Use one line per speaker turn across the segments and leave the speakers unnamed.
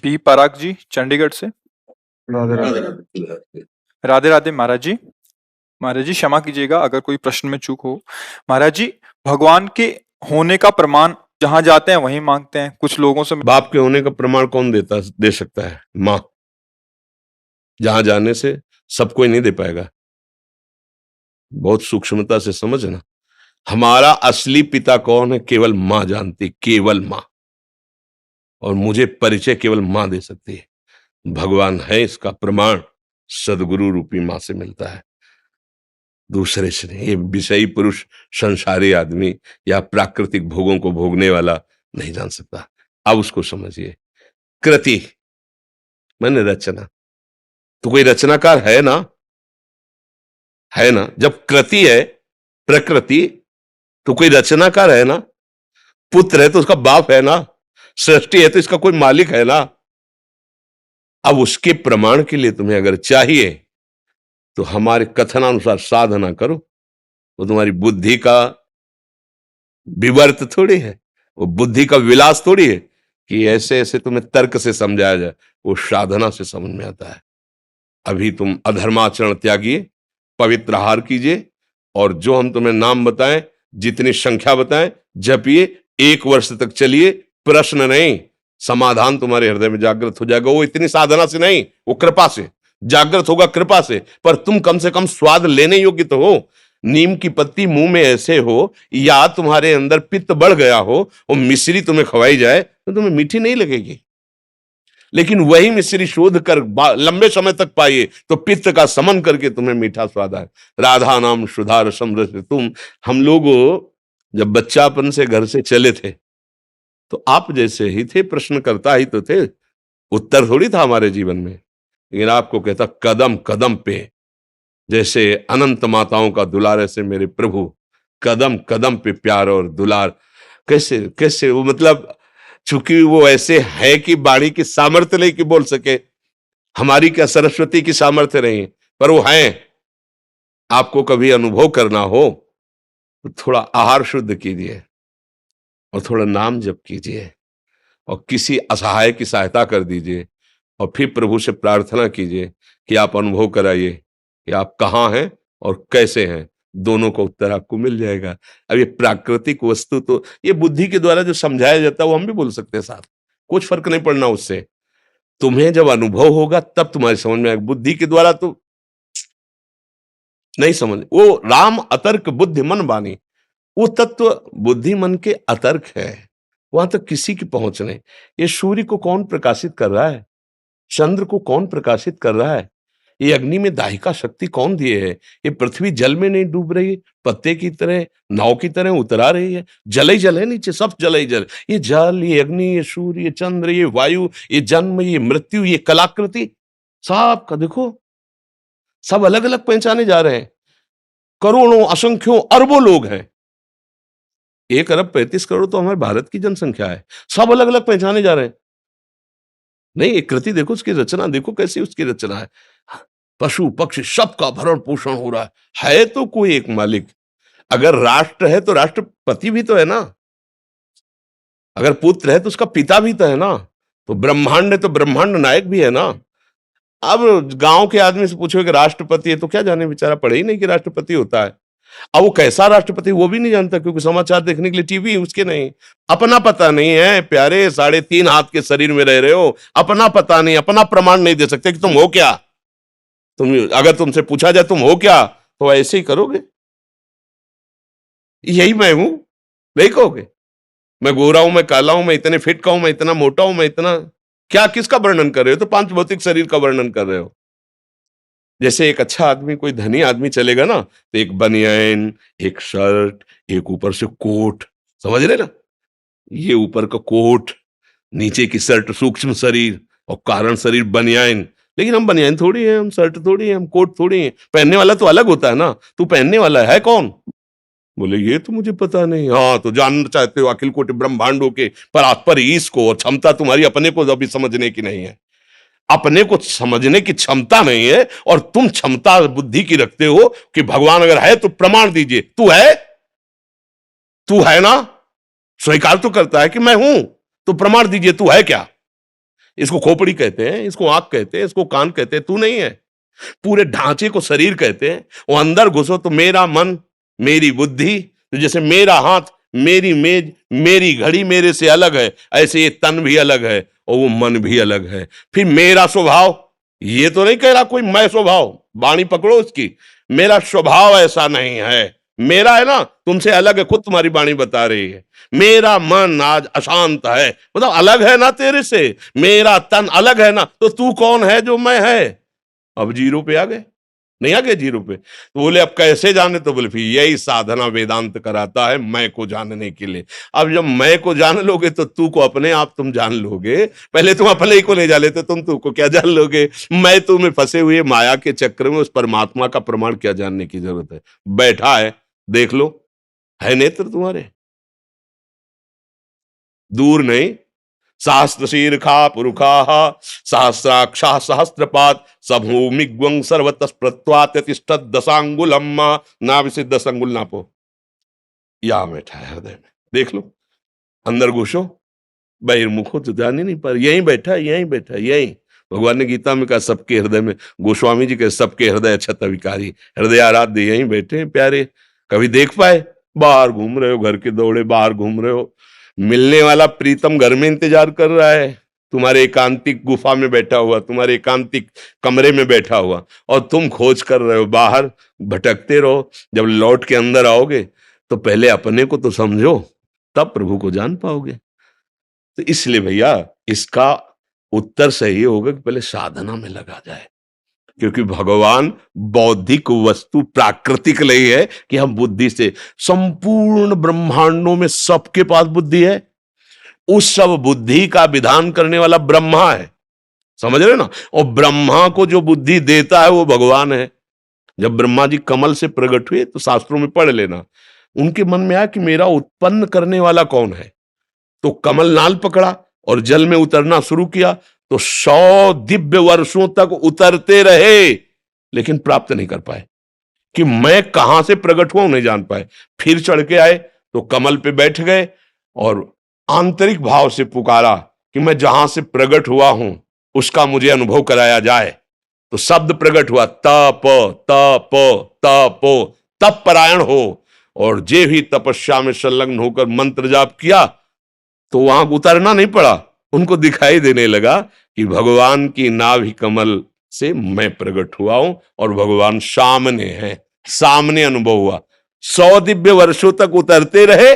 B पराग जी चंडीगढ़ से।
राधे राधे।
राधे राधे महाराज जी। महाराज जी क्षमा कीजिएगा अगर कोई प्रश्न में चूक हो। महाराज जी, भगवान के होने का प्रमाण जहां जाते हैं वहीं मांगते हैं। कुछ लोगों से
बाप के होने का प्रमाण कौन दे सकता है? मां। जहां जाने से सब कोई नहीं दे पाएगा। बहुत सूक्ष्मता से समझना। हमारा असली पिता कौन है केवल मां जानती, केवल मां। और मुझे परिचय केवल मां दे सकती है। भगवान है इसका प्रमाण सदगुरु रूपी मां से मिलता है, दूसरे से नहीं। ये विषयी पुरुष, संसारी आदमी या प्राकृतिक भोगों को भोगने वाला नहीं जान सकता। अब उसको समझिए। कृति माने रचना। तो कोई रचनाकार है ना? है ना? जब कृति है प्रकृति, तो कोई रचनाकार है ना? पुत्र है तो उसका बाप है ना? सृष्टि है तो इसका कोई मालिक है ना? अब उसके प्रमाण के लिए तुम्हें अगर चाहिए तो हमारे कथनानुसार साधना करो। वो तुम्हारी बुद्धि का विवर्त थोड़ी है, वो बुद्धि का विलास थोड़ी है कि ऐसे ऐसे तुम्हें तर्क से समझाया जाए। वो साधना से समझ में आता है। अभी तुम अधर्माचरण त्यागिए, पवित्र आहार कीजिए, और जो हम तुम्हें नाम बताएं, जितनी संख्या बताएं, जपिए। 1 वर्ष तक चलिए। प्रश्न नहीं, समाधान तुम्हारे हृदय में जागृत हो जाएगा। वो इतनी साधना से नहीं, वो कृपा से जागृत होगा, कृपा से। पर तुम कम से कम स्वाद लेने योग्य तो हो। नीम की पत्ती मुंह में ऐसे हो, या तुम्हारे अंदर पित्त बढ़ गया हो, वो मिश्री तुम्हें खवाई जाए तो तुम्हें मीठी नहीं लगेगी। लेकिन वही मिश्री शोध कर लंबे समय तक पाइए तो पित्त का समन करके तुम्हें मीठा स्वाद आए। राधा नाम सुधा रसम रस तुम। हम लोग जब बच्चापन से घर से चले थे तो आप जैसे ही थे, प्रश्नकर्ता ही तो थे, उत्तर थोड़ी था हमारे जीवन में। लेकिन आपको कहता कदम कदम पे, जैसे अनंत माताओं का दुलार, ऐसे मेरे प्रभु कदम कदम पे प्यार और दुलार। कैसे कैसे वो, मतलब चूंकि वो ऐसे है कि वाणी की सामर्थ्य नहीं कि बोल सके। हमारी क्या सरस्वती की सामर्थ्य नहीं, पर वो है। आपको कभी अनुभव करना हो तो थोड़ा आहार शुद्ध कीजिए और थोड़ा नाम जप कीजिए और किसी असहाय की सहायता कर दीजिए, और फिर प्रभु से प्रार्थना कीजिए कि आप अनुभव कराइए कि आप कहाँ हैं और कैसे हैं। दोनों का उत्तर आपको मिल जाएगा। अब ये प्राकृतिक वस्तु तो ये बुद्धि के द्वारा जो समझाया जाता है वो हम भी बोल सकते हैं साथ, कुछ फर्क नहीं पड़ना उससे। तुम्हें जब अनुभव होगा तब तुम्हारी समझ में आएगा। बुद्धि के द्वारा तो नहीं समझ। वो राम अतर्क बुद्धि मन बानी, वो तत्व बुद्धि मन के अतर्क है, वहां तक किसी की पहुंच नहीं। ये सूर्य को कौन प्रकाशित कर रहा है? चंद्र को कौन प्रकाशित कर रहा है? ये अग्नि में दाहिका शक्ति कौन दिए है? ये पृथ्वी जल में नहीं डूब रही, पत्ते की तरह, नाव की तरह उतरा रही है। जल ही जल है नीचे, सब जल ही जल। ये जल, ये अग्नि, ये सूर्य, ये चंद्र, ये वायु, ये जन्म, ये मृत्यु, ये कलाकृति, सब का देखो, सब अलग अलग पहचाने जा रहे हैं। करोड़ों, असंख्यों, अरबों लोग हैं। 1 अरब 35 करोड़ तो हमारे भारत की जनसंख्या है। सब अलग अलग पहचाने जा रहे हैं। नहीं, एक कृति देखो, उसकी रचना देखो कैसी उसकी रचना है। पशु पक्षी सबका भरण पोषण हो रहा है तो कोई एक मालिक। अगर राष्ट्र है तो राष्ट्रपति भी तो है ना, अगर पुत्र है तो उसका पिता भी तो है ना, तो ब्रह्मांड है तो ब्रह्मांड नायक भी है ना। अब गांव के आदमी से पूछो कि राष्ट्रपति है तो क्या जाने, बेचारा पढ़े ही नहीं कि राष्ट्रपति होता है। अब वो कैसा राष्ट्रपति वो भी नहीं जानता, क्योंकि समाचार देखने के लिए टीवी उसके नहीं। अपना पता नहीं है प्यारे, 3.5 हाथ के शरीर में रह रहे हो, अपना पता नहीं, अपना प्रमाण नहीं दे सकते कि तुम हो क्या। तुम अगर तुमसे पूछा जाए तुम हो क्या, तो ऐसे ही करोगे, यही मैं हूं, नहीं कहोगे। मैं गोरा हूं, मैं काला हूं, मैं इतने फिट का हूं, मैं इतना मोटा हूं, मैं इतना क्या, किसका वर्णन कर रहे हो? तो 5 भौतिक शरीर का वर्णन कर रहे हो। जैसे एक अच्छा आदमी, कोई धनी आदमी चलेगा ना, तो एक बनियान, एक शर्ट, एक ऊपर से कोट, समझ रहे ना, ये ऊपर का कोट, नीचे की शर्ट, सूक्ष्म शरीर और कारण शरीर बनियान। लेकिन हम बनियान थोड़ी है, हम शर्ट थोड़ी है, हम कोट थोड़ी है। पहनने वाला तो अलग होता है ना। तू पहनने वाला है कौन? बोले ये तो मुझे पता नहीं। हाँ, तो जानना चाहते हो अखिल कोटि ब्रह्मांडों के पर ईश को, और क्षमता तुम्हारी अपने को अभी समझने की नहीं है। अपने को समझने की क्षमता नहीं है, और तुम क्षमता बुद्धि की रखते हो कि भगवान अगर है तो प्रमाण दीजिए। तू है, तू है ना, स्वीकार तो करता है कि मैं हूं, तो प्रमाण दीजिए, तू है क्या। इसको खोपड़ी कहते हैं, इसको आंख कहते हैं, इसको कान कहते हैं, तू नहीं है। पूरे ढांचे को शरीर कहते हैं। वो अंदर घुसो तो मेरा मन, मेरी बुद्धि, तो जैसे मेरा हाथ, मेरी मेज, मेरी घड़ी मेरे से अलग है, ऐसे ये तन भी अलग है और वो मन भी अलग है। फिर मेरा स्वभाव, ये तो नहीं कह रहा कोई मैं स्वभाव, वाणी पकड़ो उसकी, मेरा स्वभाव ऐसा नहीं है, मेरा है ना, तुमसे अलग है, खुद तुम्हारी वाणी बता रही है। मेरा मन आज अशांत है, मतलब अलग है ना तेरे से। मेरा तन अलग है ना, तो तू कौन है जो मैं है। अब जीरो पे आ गए, नहीं आ गए जीरो पे। तो बोले अब कैसे जाने, तो बोले फिर यही साधना वेदांत कराता है, मैं को जानने के लिए। अब जब मैं को जान लोगे तो तू को अपने आप तुम जान लोगे। पहले तुम अपने ही को नहीं जान लेते, तुम तू को क्या जान लोगे। मैं तू में फंसे हुए माया के चक्र में उस परमात्मा का प्रमाण क्या जानने की जरूरत है। बैठा है, देख लो, है नेत्र तुम्हारे, दूर नहीं। सहस्त्र शीर्षा पुरुखा सहस्राक्षा सहस्त्रपाद सभूमिग्वं सर्वतः प्रत्वात्यतिष्ठत् दशांगुलम ना विसिद्ध दशांगुल नापो। यहां बैठा है हृदय में, देख लो, अंदर घुसो, बहिर्मुखो तो जान ही नहीं पर यहीं बैठा है, यहीं बैठा है, यहीं। भगवान ने गीता में कहा सबके हृदय में, गोस्वामी जी के सबके हृदय क्षत विकारी, हृदय आराध्य यहीं बैठे हैं प्यारे। कभी देख पाए, बाहर घूम रहे हो, घर के दौड़े बाहर घूम रहे हो। मिलने वाला प्रीतम घर में इंतजार कर रहा है, तुम्हारे एकांतिक गुफा में बैठा हुआ, तुम्हारे एकांतिक कमरे में बैठा हुआ, और तुम खोज कर रहे हो, बाहर भटकते रहो। जब लौट के अंदर आओगे तो पहले अपने को तो समझो, तब प्रभु को जान पाओगे। तो इसलिए भैया इसका उत्तर सही होगा कि पहले साधना में लगा जाए, क्योंकि भगवान बौद्धिक वस्तु प्राकृतिक नहीं है कि हम बुद्धि से, संपूर्ण ब्रह्मांडों में सबके पास बुद्धि है। उस सब बुद्धि का विधान करने वाला ब्रह्मा है, समझ रहे ना। और ब्रह्मा को जो बुद्धि देता है वो भगवान है। जब ब्रह्मा जी कमल से प्रकट हुए तो शास्त्रों में पढ़ लेना, उनके मन में आया कि मेरा उत्पन्न करने वाला कौन है। तो कमल नाल पकड़ा और जल में उतरना शुरू किया, तो 100 दिव्य वर्षों तक उतरते रहे, लेकिन प्राप्त नहीं कर पाए कि मैं कहां से प्रकट हुआ, नहीं जान पाए। फिर चढ़ के आए तो कमल पे बैठ गए और आंतरिक भाव से पुकारा कि मैं जहां से प्रकट हुआ हूं उसका मुझे अनुभव कराया जाए। तो शब्द प्रकट हुआ, तप तप तप, तप परायण हो। और जे भी तपस्या में संलग्न होकर मंत्र जाप किया तो वहां उतरना नहीं पड़ा, उनको दिखाई देने लगा कि भगवान की नाभि कमल से मैं प्रकट हुआ हूं और भगवान सामने है, सामने अनुभव हुआ। 100 दिव्य वर्षों तक उतरते रहे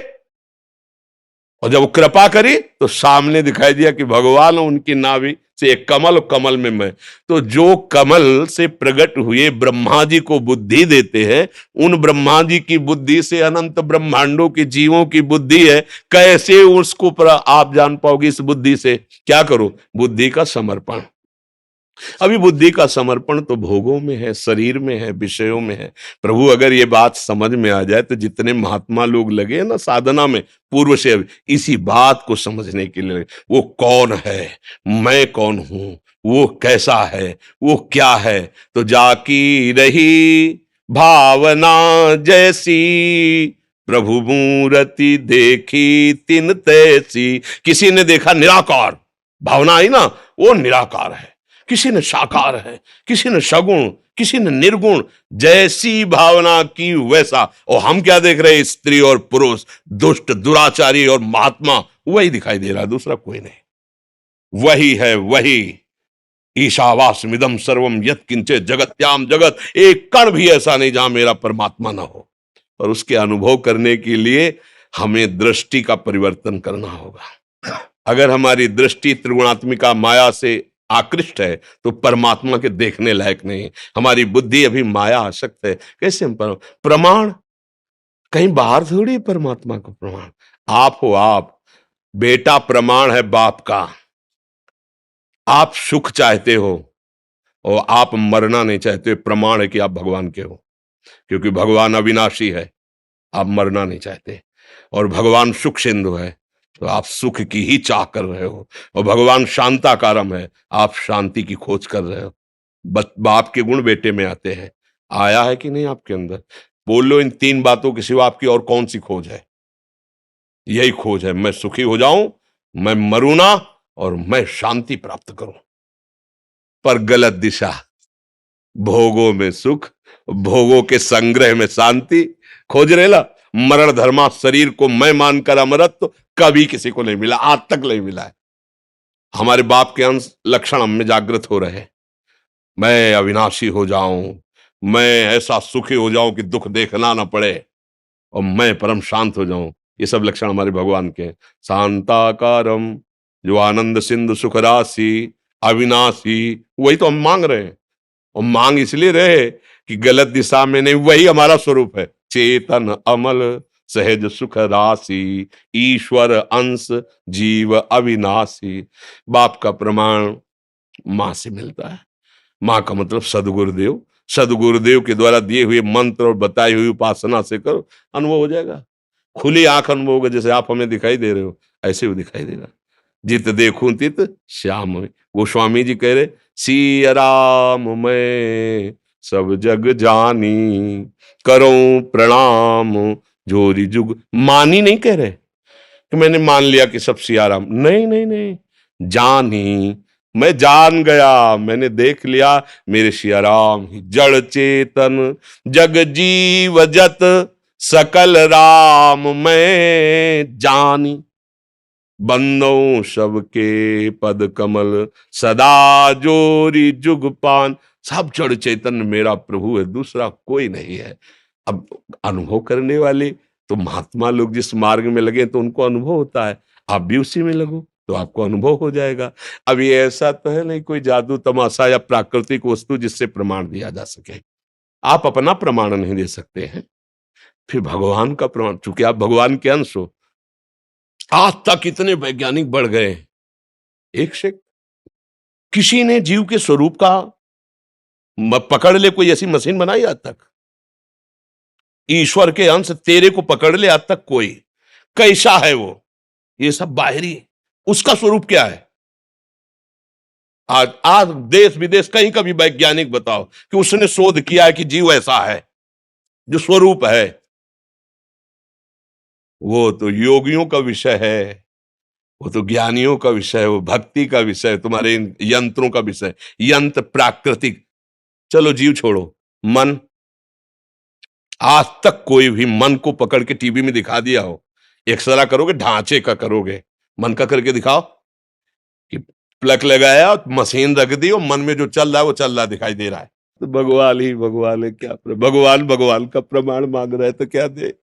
और जब कृपा करी तो सामने दिखाई दिया कि भगवान उनकी नाभि से एक कमल और कमल में मैं। तो जो कमल से प्रकट हुए ब्रह्मा जी को बुद्धि देते हैं, उन ब्रह्मा जी की बुद्धि से अनंत ब्रह्मांडों के जीवों की बुद्धि है, कैसे उसको आप जान पाओगे। इस बुद्धि से क्या करो, बुद्धि का समर्पण। अभी बुद्धि का समर्पण तो भोगों में है, शरीर में है, विषयों में है। प्रभु अगर ये बात समझ में आ जाए तो जितने महात्मा लोग लगे ना साधना में पूर्व से, इसी बात को समझने के लिए, वो कौन है, मैं कौन हूं, वो कैसा है, वो क्या है। तो जाकी रही भावना जैसी, प्रभु मूर्ति देखी तिन तैसी। किसी ने देखा निराकार, भावना आई ना, वो निराकार है। किसी ने साकार है, किसी ने सगुण, किसी ने निर्गुण, जैसी भावना की वैसा। और हम क्या देख रहे हैं, स्त्री और पुरुष, दुष्ट दुराचारी और महात्मा, वही दिखाई दे रहा है, दूसरा कोई नहीं। वही है वही, ईशावास्मिदं सर्वम यत्किंचे जगत्याम जगत, एक कण भी ऐसा नहीं जहां मेरा परमात्मा ना हो। और उसके अनुभव करने के लिए हमें दृष्टि का परिवर्तन करना होगा। अगर हमारी दृष्टि त्रिगुणात्मिका माया से आकृष्ट है तो परमात्मा के देखने लायक नहीं। हमारी बुद्धि अभी माया आसक्त है। कैसे हम प्रमाण कहीं बाहर थोड़ी परमात्मा को प्रमाण, आप हो आप। बेटा प्रमाण है बाप का। आप सुख चाहते हो और आप मरना नहीं चाहते, प्रमाण है कि आप भगवान के हो, क्योंकि भगवान अविनाशी है, आप मरना नहीं चाहते। और भगवान सुख सिंधु है तो आप सुख की ही चाह कर रहे हो। और भगवान शांताकारम है, आप शांति की खोज कर रहे हो। बाप के गुण बेटे में आते हैं, आया है कि नहीं आपके अंदर। बोलो, इन 3 बातों के सिवा आपकी और कौन सी खोज है। यही खोज है, मैं सुखी हो जाऊं, मैं मरूं ना और मैं शांति प्राप्त करूं। पर गलत दिशा, भोगों में सुख, भोगों के संग्रह में शांति खोज रेला, मरण धर्मा शरीर को मैं मानकर अमरत्व कभी किसी को नहीं मिला, आज तक नहीं मिला है। हमारे बाप के अंश लक्षण हम में जागृत हो रहे हैं। मैं अविनाशी हो जाऊं, मैं ऐसा सुखी हो जाऊं कि दुख देखना ना पड़े, और मैं परम शांत हो जाऊं। ये सब लक्षण हमारे भगवान के हैं। शांताकारम, जो आनंद सिंधु सुख राशि, अविनाशी, वही तो हम मांग रहे हैं। और मांग इसलिए रहे कि गलत दिशा में नहीं, वही हमारा स्वरूप है। चेतन अमल सहज सुख राशि, ईश्वर अंश जीव अविनाशी। बाप का प्रमाण मां से मिलता है। मां का मतलब सदगुरुदेव। सदगुरुदेव के द्वारा दिए हुए मंत्र और बताई हुई उपासना से करो, अनुभव हो जाएगा। खुली आंख अनुभव होगा, जैसे आप हमें दिखाई दे रहे हो ऐसे वो दिखाई देगा। जित देखूं तित श्याम में। वो स्वामी जी कह रहे, सिया राम मैं सब जग जानी, करूं प्रणाम जोरी जुग। मानी नहीं कह रहे कि मैंने मान लिया कि सब सिया राम, नहीं नहीं नहीं, जानी, मैं जान गया, मैंने देख लिया मेरे सिया राम ही जड़ चेतन जग जीव जत सकल राम मैं जानी। बंदों सबके पद कमल सदा जोरी जुग पान। सब जड़ चेतन मेरा प्रभु है, दूसरा कोई नहीं है। अब अनुभव करने वाले तो महात्मा लोग जिस मार्ग में लगे तो उनको अनुभव होता है। आप भी उसी में लगो तो आपको अनुभव हो जाएगा। अब ये ऐसा तो है नहीं कोई जादू तमाशा या प्राकृतिक वस्तु जिससे प्रमाण दिया जा सके। आप अपना प्रमाण नहीं दे सकते हैं, फिर भगवान का प्रमाण, चूंकि आप भगवान के अंश हो। आज तक इतने वैज्ञानिक बढ़ गए, एक से किसी ने जीव के स्वरूप का पकड़ ले कोई ऐसी मशीन बनाई आज तक? ईश्वर के अंश तेरे को पकड़ ले आज तक कोई? कैसा है वो? ये सब बाहरी, उसका स्वरूप क्या है? आज आज देश विदेश कहीं का भी वैज्ञानिक बताओ कि उसने शोध किया है कि जीव ऐसा है जो स्वरूप है। वो तो योगियों का विषय है, वो तो ज्ञानियों का विषय है, वो भक्ति का विषय है, तुम्हारे इन यंत्रों का विषय। यंत्र प्राकृतिक, चलो जीव छोड़ो, मन। आज तक कोई भी मन को पकड़ के टीवी में दिखा दिया हो? एक्सरा करोगे, ढांचे का करोगे, मन का करके दिखाओ कि प्लग लगाया, मशीन रख दी और मन में जो चल रहा है वो चल रहा दिखाई दे रहा है। तो भगवान ही भगवान है, क्या भगवान भगवान का प्रमाण मांग रहा है तो क्या दे?